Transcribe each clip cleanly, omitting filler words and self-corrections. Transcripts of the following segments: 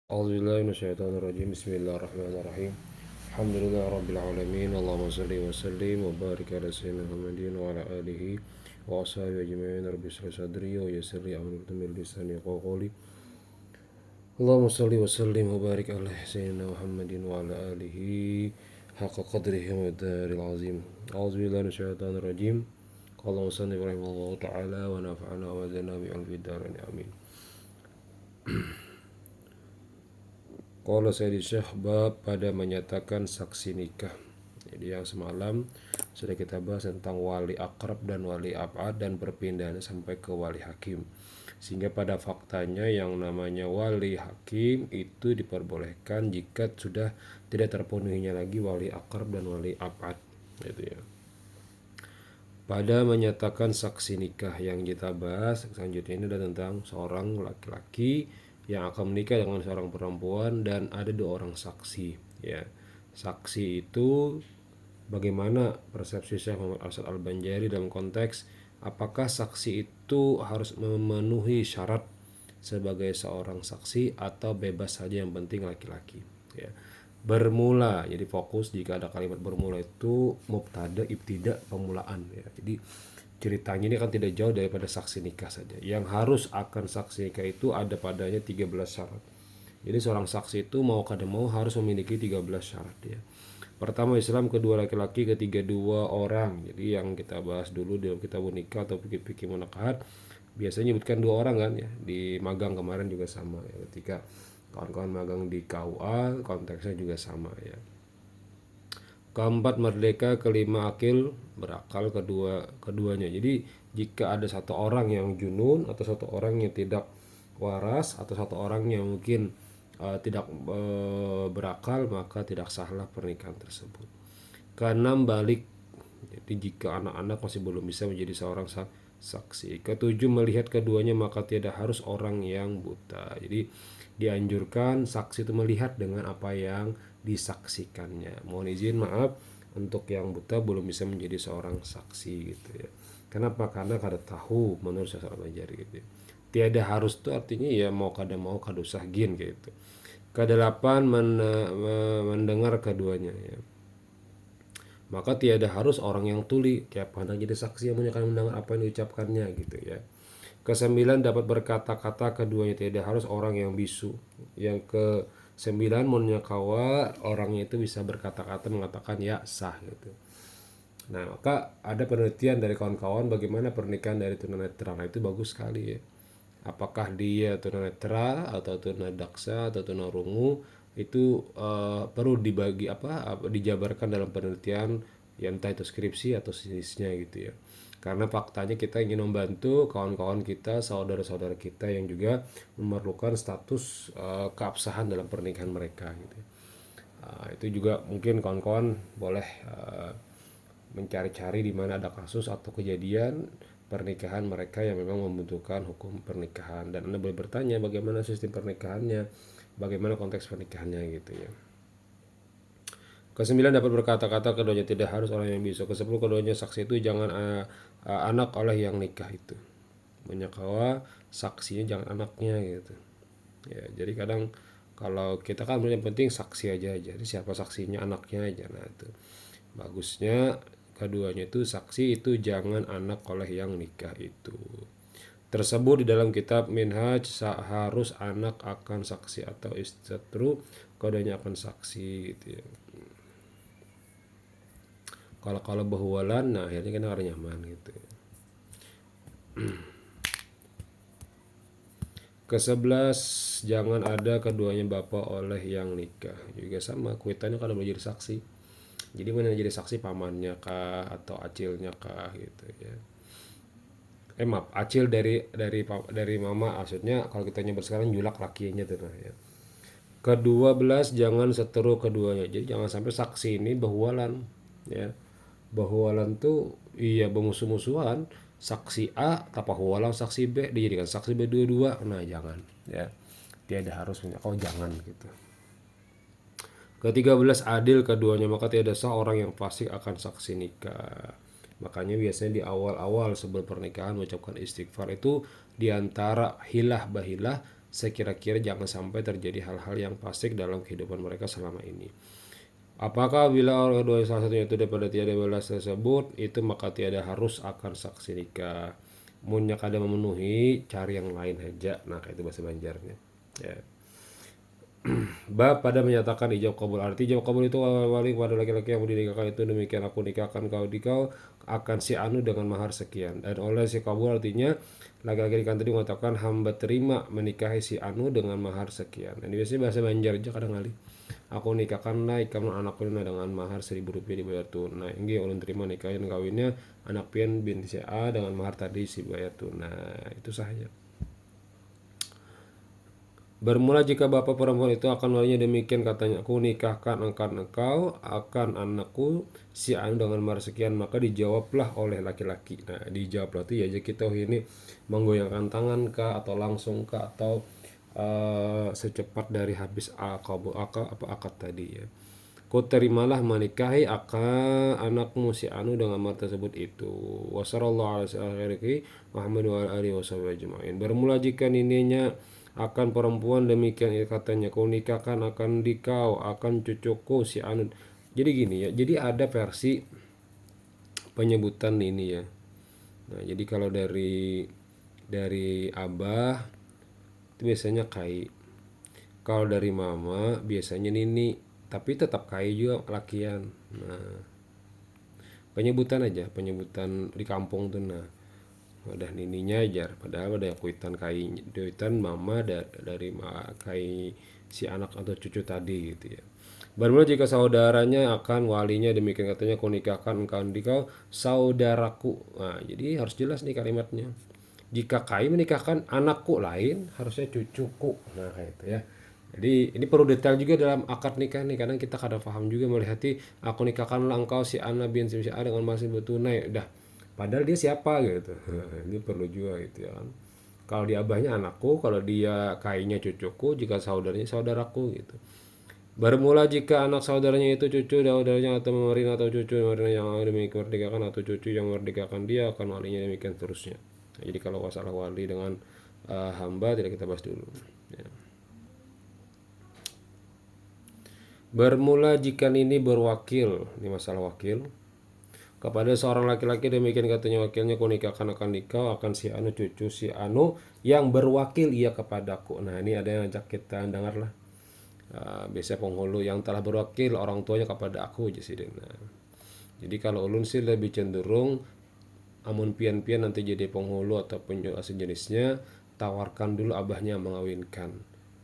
A'udzubillahi minasyaitonirrajim. Bismillahirrahmanirrahim. Alhamdulillahi rabbil alamin. Allahumma shalli wa sallim wa barik ala sayyidina Muhammadin wa ala alihi wa ashabihi ajma'in. Rabbi shrah sadri wa yassir li amri wa lisani yafqahu qawli. Allahumma shalli wa sallim wa barik ala sayyidina Muhammadin wa ala alihi haqqa qadrihi wa miqdaril azim. A'udzubillahi minasyaitonirrajim. Qala musannif rahimahullahu ta'ala wa nafa'ana wa zana bi ilmi darin amin. Qala Sayyidi Syekh bab pada menyatakan saksi nikah. Jadi yang semalam sudah kita bahas tentang wali akrab dan wali ab'ad dan perpindahannya sampai ke wali hakim. Sehingga pada faktanya yang namanya wali hakim itu diperbolehkan jika sudah tidak terpenuhinya lagi wali akrab dan wali ab'ad. Gitu ya. Pada menyatakan saksi nikah yang kita bahas selanjutnya ini adalah tentang seorang laki-laki yang akan menikah dengan seorang perempuan dan ada 2 orang saksi ya. Saksi itu bagaimana persepsi Syekh Muhammad Arsyad Al-Banjari dalam konteks apakah saksi itu harus memenuhi syarat sebagai seorang saksi atau bebas saja yang penting laki-laki ya. Bermula, jadi fokus jika ada kalimat bermula itu mubtada ibtida pemulaan ya. Jadi ceritanya ini kan tidak jauh daripada saksi nikah saja. Yang harus akan saksi nikah itu ada padanya 13 syarat. Jadi seorang saksi itu mau kada mau harus memiliki 13 syarat ya. Pertama Islam, kedua laki-laki, ketiga 2 orang. Jadi yang kita bahas dulu dalam kitab nikah atau fikih munakahat biasanya nyebutkan 2 orang kan ya. Di magang kemarin juga sama ya. Ketika kawan-kawan magang di KUA konteksnya juga sama ya. Keempat merdeka, kelima akil berakal, keduanya. Jadi jika ada 1 orang yang junun atau 1 orang yang tidak waras atau 1 orang yang mungkin tidak berakal maka tidak sahlah pernikahan tersebut. Keenam balik, jadi jika anak-anak masih belum bisa menjadi seorang saksi. Ketujuh melihat keduanya maka tidak harus orang yang buta. Jadi dianjurkan saksi itu melihat dengan apa yang disaksikannya. Mohon izin maaf untuk yang buta belum bisa menjadi seorang saksi gitu ya. Kenapa? Karena kada tahu menurut Syekh Al-Banjari gitu ya. Tiada harus itu artinya ya mau kada usah gin gitu. Kedelapan mendengar keduanya ya. Maka tiada harus orang yang tuli kayak pandang jadi saksi yang akan mendengar apa yang diucapkannya gitu ya. Kesembilan dapat berkata-kata keduanya, tidak harus orang yang bisu. Yang ke-9 kawa orangnya itu bisa berkata-kata mengatakan ya sah gitu. Nah maka ada penelitian dari kawan-kawan bagaimana pernikahan dari tunanetra. Nah itu bagus sekali ya. Apakah dia tunanetra atau tunadaksa atau tunarungu itu perlu dibagi dijabarkan dalam penelitian ya entah itu skripsi atau sinisnya gitu ya. Karena faktanya kita ingin membantu kawan-kawan kita, saudara-saudara kita yang juga memerlukan status keabsahan dalam pernikahan mereka gitu. Itu juga mungkin kawan-kawan boleh mencari-cari di mana ada kasus atau kejadian pernikahan mereka yang memang membutuhkan hukum pernikahan dan Anda boleh bertanya bagaimana sistem pernikahannya, bagaimana konteks pernikahannya gitu ya. Ke-9 dapat berkata-kata keduanya, tidak harus orang yang bisu. Ke-10 keduanya saksi itu jangan anak oleh yang nikah itu. Menyakawa saksinya jangan anaknya gitu. Ya, jadi kadang kalau kita kan yang penting saksi aja. Jadi siapa saksinya anaknya aja. Nah itu bagusnya keduanya itu saksi itu jangan anak oleh yang nikah itu. Tersebut di dalam kitab Minhaj harus anak akan saksi atau istatru keduanya akan saksi gitu ya. Kalau bahuwalan nah akhirnya kan orang nyaman gitu. Ke-11 jangan ada keduanya bapak oleh yang nikah. Juga sama kuitannya kalau mau jadi saksi. Jadi mana jadi saksi pamannya kah atau acilnya kah gitu ya. Maaf, acil dari mama maksudnya kalau kita nyebut sekarang julak lakinya tuh nah ya. Ke-12 jangan seteru keduanya. Jadi jangan sampai saksi ini bahuwalan ya. Bahuwalan tuh iya bermusuh-musuhan, saksi A tapahuwalan saksi B dijadikan saksi B dua-dua. Nah jangan ya, tiada harus punya jangan gitu. Ke-13 adil keduanya maka tiada sah orang yang fasik akan saksi nikah. Makanya biasanya di awal-awal sebelum pernikahan mengucapkan istighfar itu diantara hilah bahilah sekira-kira jangan sampai terjadi hal-hal yang fasik dalam kehidupan mereka selama ini. Apakah bila orang dua salah satunya itu daripada tiada balas tersebut itu maka tiada harus akan saksi nikah. Munnya kada memenuhi cari yang lain aja. Nah kayak itu bahasa Banjarnya. Ya. Bab pada menyatakan ijab kabul. Arti ijab kabul itu wali pada laki-laki yang mau dinikahkan itu demikian aku nikahkan kau di kau akan si anu dengan mahar sekian. Dan oleh si kabul artinya laki-laki nikah tadi mengatakan hamba terima menikahi si anu dengan mahar sekian. Dan biasanya bahasa Banjar aja kadang kali. Aku nikahkan naik kamu anakku dengan mahar 1.000 rupiah dibayar tunai. Enggak ulun terima nikahin kawinnya anak pian binti si A dengan mahar tadi si bayar tunai. Itu saja. Bermula jika bapak perempuan itu akan walinya demikian katanya aku nikahkan engkau akan anakku si anu dengan mahar sekian maka dijawablah oleh laki-laki. Nah dijawablah itu ya kita ini menggoyangkan tangan kah atau langsung kah atau secepat dari habis akad tadi ya. Kau terimalah menikahi akan anakmu si anu dengan mahar tersebut itu. Wassallallahu alaihi Muhammad wa alihi wasallam. Bermula jika nininya akan perempuan demikian katanya kau nikahkan akan dikau akan cucuku si anu. Jadi gini ya. Jadi ada versi penyebutan ini ya. Nah, jadi kalau dari abah itu biasanya kai. Kalau dari mama biasanya nini, tapi tetap kai juga lakian. Nah, penyebutan aja, penyebutan di kampung tuh nah. Udah nininya aja, padahal ada kuitan kai, kuitan mama dari kai si anak atau cucu tadi gitu ya. Bermula jika saudaranya akan walinya demikian katanya kau nikahkan engkau dikau saudaraku. Nah, jadi harus jelas nih kalimatnya. Jika kai menikahkan anakku lain harusnya cucuku. Nah kayak itu ya. Jadi ini perlu detail juga dalam akad nikah nih. Kadang kita kadang paham juga melihat aku nikahkanlah engkau si Ana bin si A dengan masih bertunai. Udah. Padahal dia siapa gitu. Ini perlu juga gitu ya kan. Kalau dia abahnya anakku, kalau dia kainya cucuku, jika saudaranya saudaraku gitu. Bermula jika anak saudaranya itu cucu saudaranya atau memerintah atau cucu memerintah yang demikian merdekakan atau cucu yang merdekakan dia akan walinya demikian seterusnya. Nah, jadi kalau masalah wali dengan hamba tidak kita bahas dulu. Ya. Bermula jika ini berwakil, ini masalah wakil kepada seorang laki-laki demikian katanya wakilnya ku nikahkan akan nikah akan si anu cucu si anu yang berwakil ia kepadaku. Nah ini ada yang ajak kita dengar lah. Biasanya penghulu yang telah berwakil orang tuanya kepada aku aja sih. Nah, jadi kalau ulun sih lebih cenderung amun pian-pian nanti jadi penghulu ataupun sejenisnya tawarkan dulu abahnya mengawinkan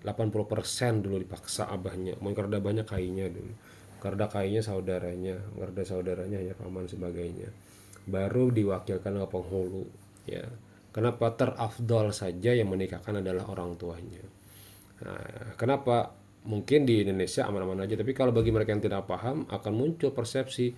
80% dulu dipaksa abahnya mau karena banyak kainya dulu karena kainya saudaranya karena saudaranya ya paman sebagainya baru diwakilkan ke penghulu ya. Kenapa terafdol saja yang menikahkan adalah orang tuanya. Nah, kenapa mungkin di Indonesia aman-aman aja tapi kalau bagi mereka yang tidak paham akan muncul persepsi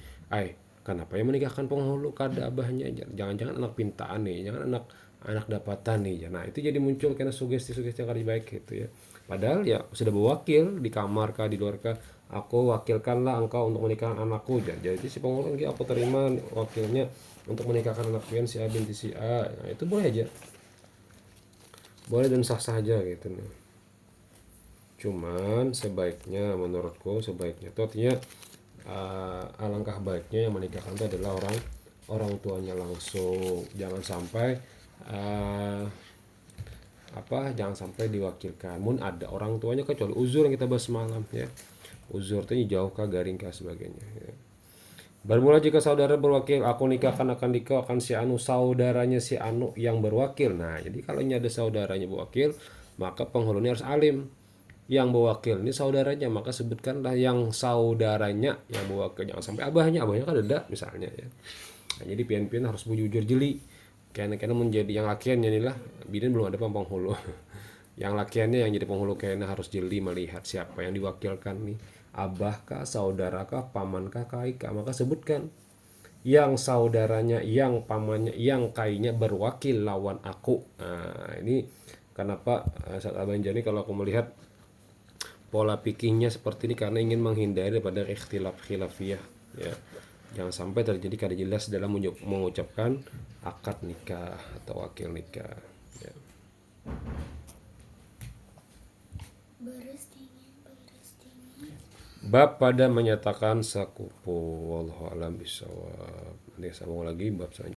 kenapa yang menikahkan penghulu kada abahnya jangan-jangan anak pintaan nih jangan anak dapatan nih. Nah itu jadi muncul karena sugesti-sugesti yang kada baik gitu ya. Padahal ya sudah berwakil di kamar kah di luar kah aku wakilkanlah engkau untuk menikahkan anakku jadi si penghulu aku terima wakilnya untuk menikahkan anak pian si A binti si A. Nah itu boleh aja boleh dan sah-sah aja gitu nih. Cuman sebaiknya menurutku sebaiknya itu artinya alangkah baiknya yang menikahkan itu adalah orang tuanya langsung jangan sampai jangan sampai diwakilkan mun ada orang tuanya kecuali uzur yang kita bahas semalam ya uzur itu jauh kah garing kah sebagainya ya. Bermula jika saudara berwakil aku nikahkan akan nikah akan si anu saudaranya si anu yang berwakil. Nah jadi kalau ini ada saudaranya berwakil maka penghulunya harus alim yang berwakil ini saudaranya maka sebutkanlah yang saudaranya yang berwakil jangan sampai abahnya kan ada misalnya ya. Nah, jadi pian-pian harus bujur jeli karena menjadi yang lakiannya inilah bidin belum ada penghulu yang lakiannya yang jadi penghulu kayaknya harus jeli melihat siapa yang diwakilkan nih abah kah saudara kah paman kah kai kah maka sebutkan yang saudaranya yang pamannya yang kainya berwakil lawan aku. Nah ini kenapa saat abang jadi kalau aku melihat pola pikirnya seperti ini karena ingin menghindari daripada ikhtilaf khilafiyah ya. Jangan sampai terjadi kada jelas dalam mengucapkan akad nikah atau wakil nikah ya. Bab pada menyatakan sekupu. Wallahu a'lam bishawab. Nanti sambung lagi bab selanjutnya.